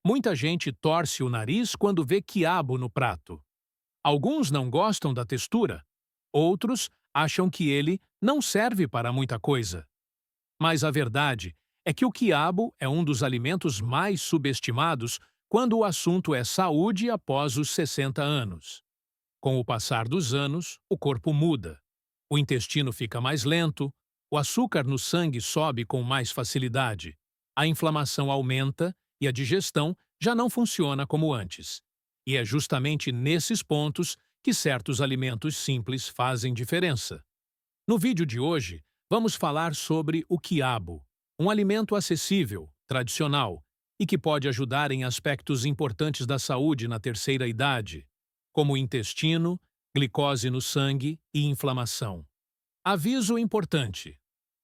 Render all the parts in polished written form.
Muita gente torce o nariz quando vê quiabo no prato. Alguns não gostam da textura, outros acham que ele não serve para muita coisa. Mas a verdade é que o quiabo é um dos alimentos mais subestimados quando o assunto é saúde após os 60 anos. Com o passar dos anos, o corpo muda. O intestino fica mais lento, o açúcar no sangue sobe com mais facilidade, a inflamação aumenta e a digestão já não funciona como antes. E é justamente nesses pontos que certos alimentos simples fazem diferença. No vídeo de hoje, vamos falar sobre o quiabo, um alimento acessível, tradicional e que pode ajudar em aspectos importantes da saúde na terceira idade, como o intestino, glicose no sangue e inflamação. Aviso importante: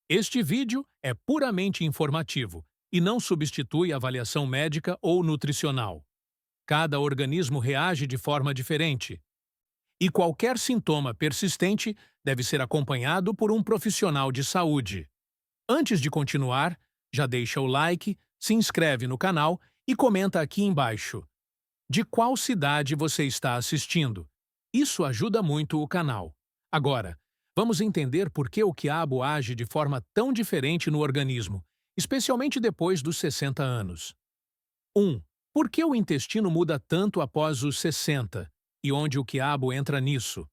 este vídeo é puramente informativo e não substitui avaliação médica ou nutricional. Cada organismo reage de forma diferente e qualquer sintoma persistente deve ser acompanhado por um profissional de saúde. Antes de continuar, já deixa o like, se inscreve no canal e comenta aqui embaixo de qual cidade você está assistindo. Isso ajuda muito o canal. Agora, vamos entender por que o quiabo age de forma tão diferente no organismo, especialmente depois dos 60 anos. 1. Por que o intestino muda tanto após os 60 e onde o quiabo entra nisso?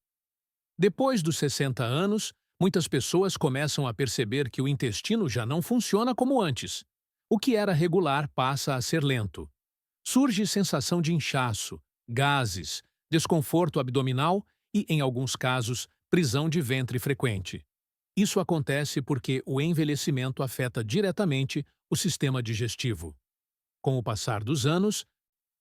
Depois dos 60 anos, muitas pessoas começam a perceber que o intestino já não funciona como antes. O que era regular passa a ser lento. Surge sensação de inchaço, gases, desconforto abdominal e, em alguns casos, prisão de ventre frequente. Isso acontece porque o envelhecimento afeta diretamente o sistema digestivo. Com o passar dos anos,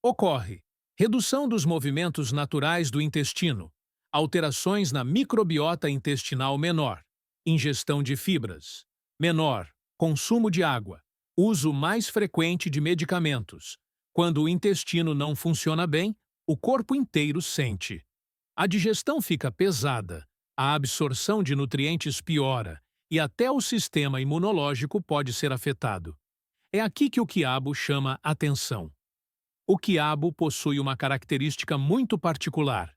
ocorre redução dos movimentos naturais do intestino, alterações na microbiota intestinal menor, ingestão de fibras, menor, consumo de água, uso mais frequente de medicamentos. Quando o intestino não funciona bem, o corpo inteiro sente. A digestão fica pesada, a absorção de nutrientes piora e até o sistema imunológico pode ser afetado. É aqui que o quiabo chama atenção. O quiabo possui uma característica muito particular.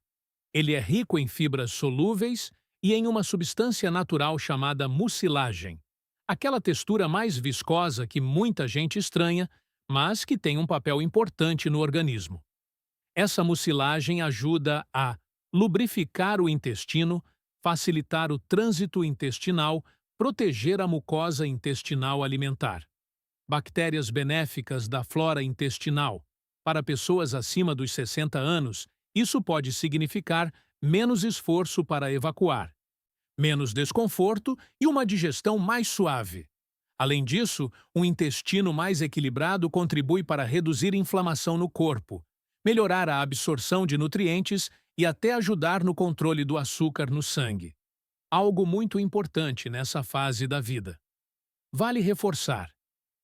Ele é rico em fibras solúveis e em uma substância natural chamada mucilagem, aquela textura mais viscosa que muita gente estranha, mas que tem um papel importante no organismo. Essa mucilagem ajuda a lubrificar o intestino, facilitar o trânsito intestinal, proteger a mucosa intestinal alimentar. Bactérias benéficas da flora intestinal. Para pessoas acima dos 60 anos, isso pode significar menos esforço para evacuar, menos desconforto e uma digestão mais suave. Além disso, um intestino mais equilibrado contribui para reduzir inflamação no corpo, melhorar a absorção de nutrientes e até ajudar no controle do açúcar no sangue. Algo muito importante nessa fase da vida. Vale reforçar: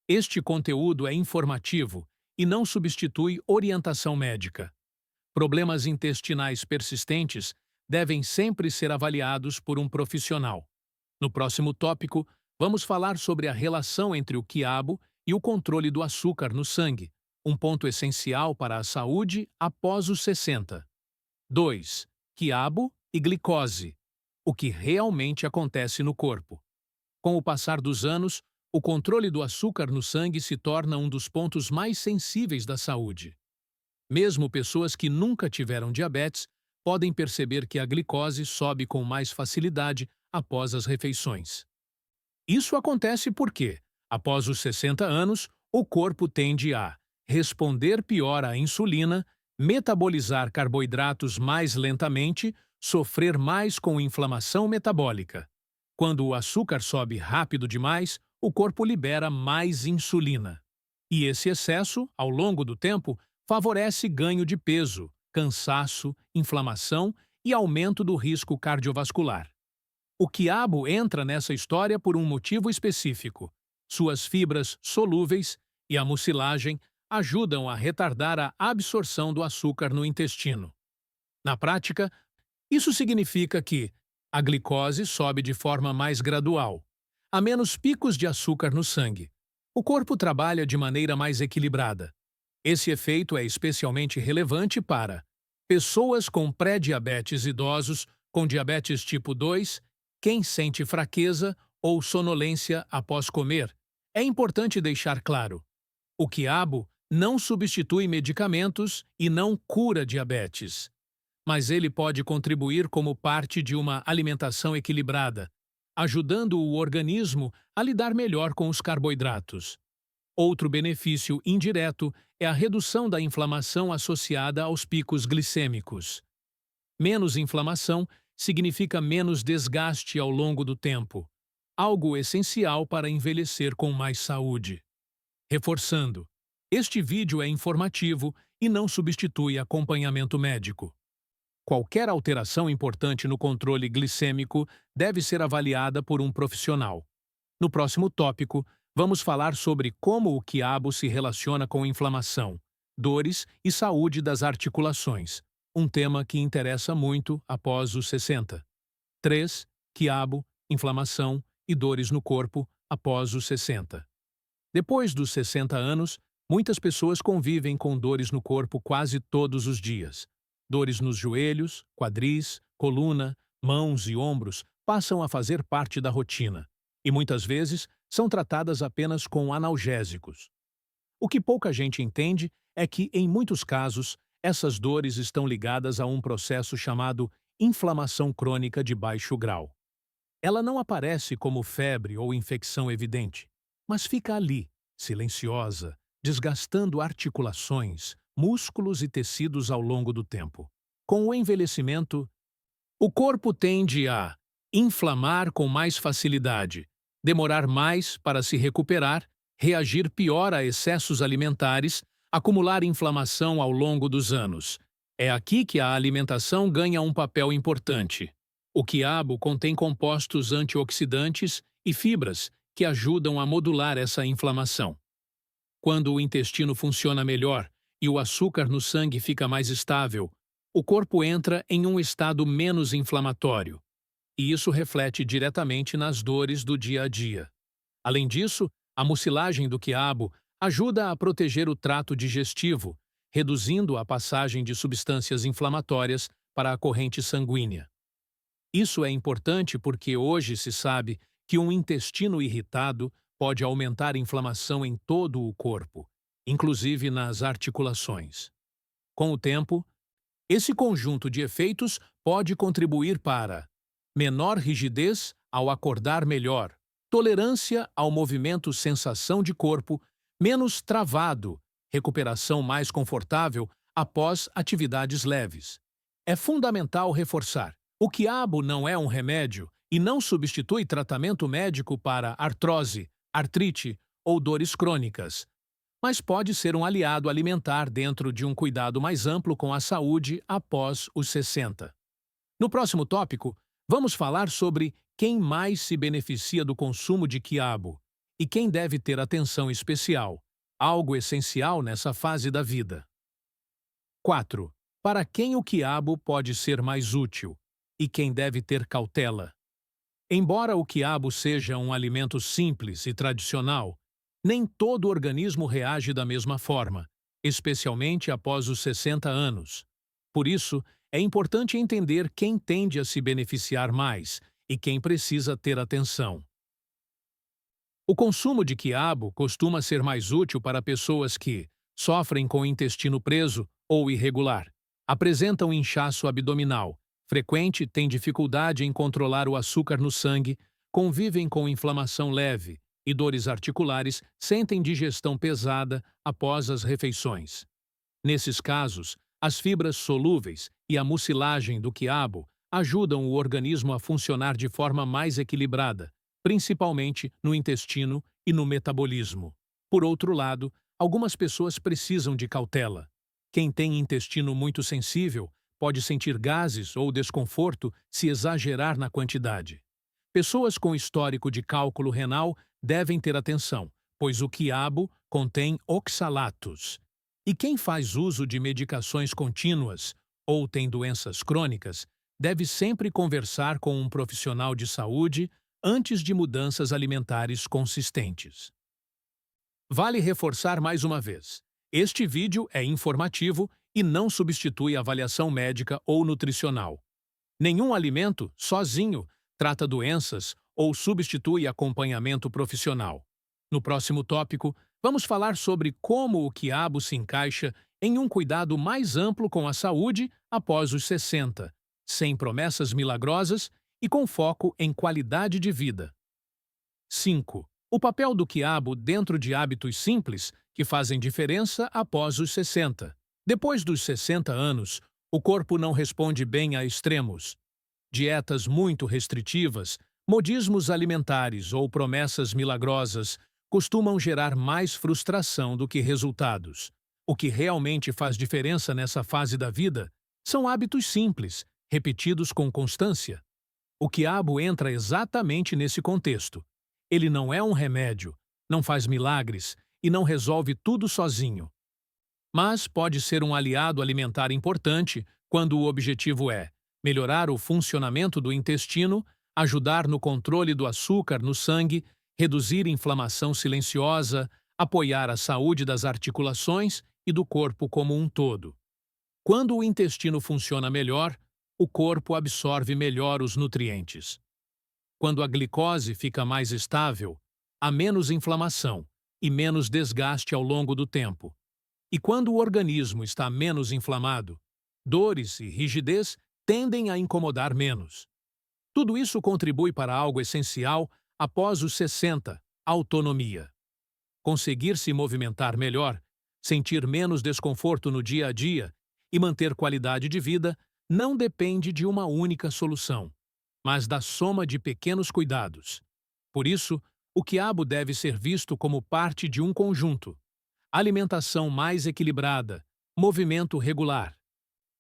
este conteúdo é informativo e não substitui orientação médica. Problemas intestinais persistentes devem sempre ser avaliados por um profissional. No próximo tópico, vamos falar sobre a relação entre o quiabo e o controle do açúcar no sangue, um ponto essencial para a saúde após os 60. 2. Quiabo e glicose. O que realmente acontece no corpo. Com o passar dos anos, o controle do açúcar no sangue se torna um dos pontos mais sensíveis da saúde. Mesmo pessoas que nunca tiveram diabetes podem perceber que a glicose sobe com mais facilidade após as refeições. Isso acontece porque, após os 60 anos, o corpo tende a responder pior à insulina, metabolizar carboidratos mais lentamente, sofrer mais com inflamação metabólica. Quando o açúcar sobe rápido demais, o corpo libera mais insulina. E esse excesso, ao longo do tempo, favorece ganho de peso, cansaço, inflamação e aumento do risco cardiovascular. O quiabo entra nessa história por um motivo específico. Suas fibras solúveis e a mucilagem ajudam a retardar a absorção do açúcar no intestino. Na prática, isso significa que a glicose sobe de forma mais gradual. Há menos picos de açúcar no sangue. O corpo trabalha de maneira mais equilibrada. Esse efeito é especialmente relevante para pessoas com pré-diabetes, idosos com diabetes tipo 2, quem sente fraqueza ou sonolência após comer. É importante deixar claro: o quiabo não substitui medicamentos e não cura diabetes, mas ele pode contribuir como parte de uma alimentação equilibrada, ajudando o organismo a lidar melhor com os carboidratos. Outro benefício indireto é a redução da inflamação associada aos picos glicêmicos. Menos inflamação significa menos desgaste ao longo do tempo, algo essencial para envelhecer com mais saúde. Reforçando, este vídeo é informativo e não substitui acompanhamento médico. Qualquer alteração importante no controle glicêmico deve ser avaliada por um profissional. No próximo tópico, vamos falar sobre como o quiabo se relaciona com inflamação, dores e saúde das articulações, um tema que interessa muito após os 60. 3. Quiabo, inflamação e dores no corpo após os 60. Depois dos 60 anos, muitas pessoas convivem com dores no corpo quase todos os dias. Dores nos joelhos, quadris, coluna, mãos e ombros passam a fazer parte da rotina e muitas vezes são tratadas apenas com analgésicos. O que pouca gente entende é que, em muitos casos, essas dores estão ligadas a um processo chamado inflamação crônica de baixo grau. Ela não aparece como febre ou infecção evidente, mas fica ali, silenciosa, desgastando articulações, músculos e tecidos ao longo do tempo. Com o envelhecimento, o corpo tende a inflamar com mais facilidade, demorar mais para se recuperar, reagir pior a excessos alimentares, acumular inflamação ao longo dos anos. É aqui que a alimentação ganha um papel importante. O quiabo contém compostos antioxidantes e fibras que ajudam a modular essa inflamação. Quando o intestino funciona melhor e o açúcar no sangue fica mais estável, o corpo entra em um estado menos inflamatório, e isso reflete diretamente nas dores do dia a dia. Além disso, a mucilagem do quiabo ajuda a proteger o trato digestivo, reduzindo a passagem de substâncias inflamatórias para a corrente sanguínea. Isso é importante porque hoje se sabe que um intestino irritado pode aumentar a inflamação em todo o corpo, inclusive nas articulações. Com o tempo, esse conjunto de efeitos pode contribuir para menor rigidez ao acordar melhor, tolerância ao movimento, sensação de corpo menos travado, recuperação mais confortável após atividades leves. É fundamental reforçar: o quiabo não é um remédio e não substitui tratamento médico para artrose, artrite ou dores crônicas, mas pode ser um aliado alimentar dentro de um cuidado mais amplo com a saúde após os 60. No próximo tópico, vamos falar sobre quem mais se beneficia do consumo de quiabo e quem deve ter atenção especial, algo essencial nessa fase da vida. 4. Para quem o quiabo pode ser mais útil e quem deve ter cautela. Embora o quiabo seja um alimento simples e tradicional, nem todo organismo reage da mesma forma, especialmente após os 60 anos. Por isso, é importante entender quem tende a se beneficiar mais e quem precisa ter atenção. O consumo de quiabo costuma ser mais útil para pessoas que sofrem com o intestino preso ou irregular, apresentam inchaço abdominal, frequente, têm dificuldade em controlar o açúcar no sangue, convivem com inflamação leve e dores articulares, sentem digestão pesada após as refeições. Nesses casos, as fibras solúveis e a mucilagem do quiabo ajudam o organismo a funcionar de forma mais equilibrada, principalmente no intestino e no metabolismo. Por outro lado, algumas pessoas precisam de cautela. Quem tem intestino muito sensível pode sentir gases ou desconforto se exagerar na quantidade. Pessoas com histórico de cálculo renal devem ter atenção, pois o quiabo contém oxalatos. E quem faz uso de medicações contínuas ou tem doenças crônicas deve sempre conversar com um profissional de saúde antes de mudanças alimentares consistentes. Vale reforçar mais uma vez: Este vídeo é informativo e não substitui avaliação médica ou nutricional. Nenhum alimento, sozinho, trata doenças ou substitui acompanhamento profissional. No próximo tópico, vamos falar sobre como o quiabo se encaixa em um cuidado mais amplo com a saúde após os 60, sem promessas milagrosas e com foco em qualidade de vida. 5. O papel do quiabo dentro de hábitos simples que fazem diferença após os 60. Depois dos 60 anos, o corpo não responde bem a extremos. Dietas muito restritivas, modismos alimentares ou promessas milagrosas costumam gerar mais frustração do que resultados. O que realmente faz diferença nessa fase da vida são hábitos simples, repetidos com constância. O quiabo entra exatamente nesse contexto. Ele não é um remédio, não faz milagres e não resolve tudo sozinho. Mas pode ser um aliado alimentar importante quando o objetivo é melhorar o funcionamento do intestino, ajudar no controle do açúcar no sangue, reduzir inflamação silenciosa, apoiar a saúde das articulações e do corpo como um todo. Quando o intestino funciona melhor, o corpo absorve melhor os nutrientes. Quando a glicose fica mais estável, há menos inflamação e menos desgaste ao longo do tempo. E quando o organismo está menos inflamado, dores e rigidez tendem a incomodar menos. Tudo isso contribui para algo essencial após os 60, autonomia. Conseguir se movimentar melhor, sentir menos desconforto no dia a dia e manter qualidade de vida não depende de uma única solução, mas da soma de pequenos cuidados. Por isso, o quiabo deve ser visto como parte de um conjunto. Alimentação mais equilibrada, movimento regular.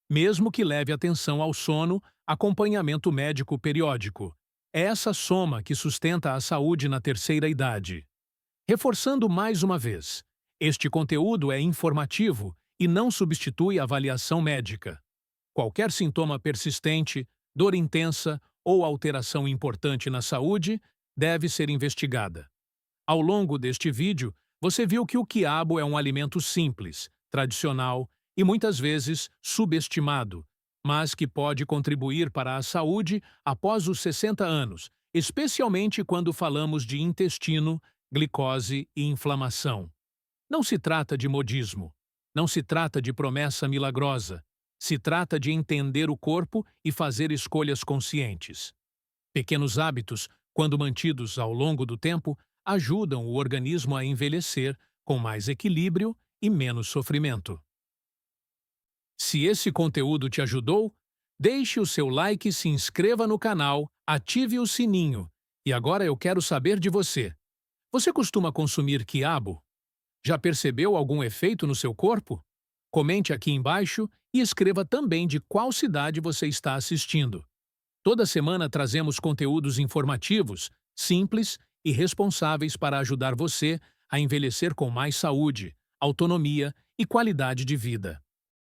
Mesmo que leve atenção ao sono, acompanhamento médico periódico. É essa soma que sustenta a saúde na terceira idade. Reforçando mais uma vez, este conteúdo é informativo e não substitui avaliação médica. Qualquer sintoma persistente, dor intensa ou alteração importante na saúde deve ser investigada. Ao longo deste vídeo, você viu que o quiabo é um alimento simples, tradicional e muitas vezes subestimado, mas que pode contribuir para a saúde após os 60 anos, especialmente quando falamos de intestino, glicose e inflamação. Não se trata de modismo, não se trata de promessa milagrosa, se trata de entender o corpo e fazer escolhas conscientes. Pequenos hábitos, quando mantidos ao longo do tempo, ajudam o organismo a envelhecer com mais equilíbrio e menos sofrimento. Se esse conteúdo te ajudou, deixe o seu like e se inscreva no canal, ative o sininho. E agora eu quero saber de você. Você costuma consumir quiabo? Já percebeu algum efeito no seu corpo? Comente aqui embaixo e escreva também de qual cidade você está assistindo. Toda semana trazemos conteúdos informativos, simples e responsáveis para ajudar você a envelhecer com mais saúde, autonomia e qualidade de vida.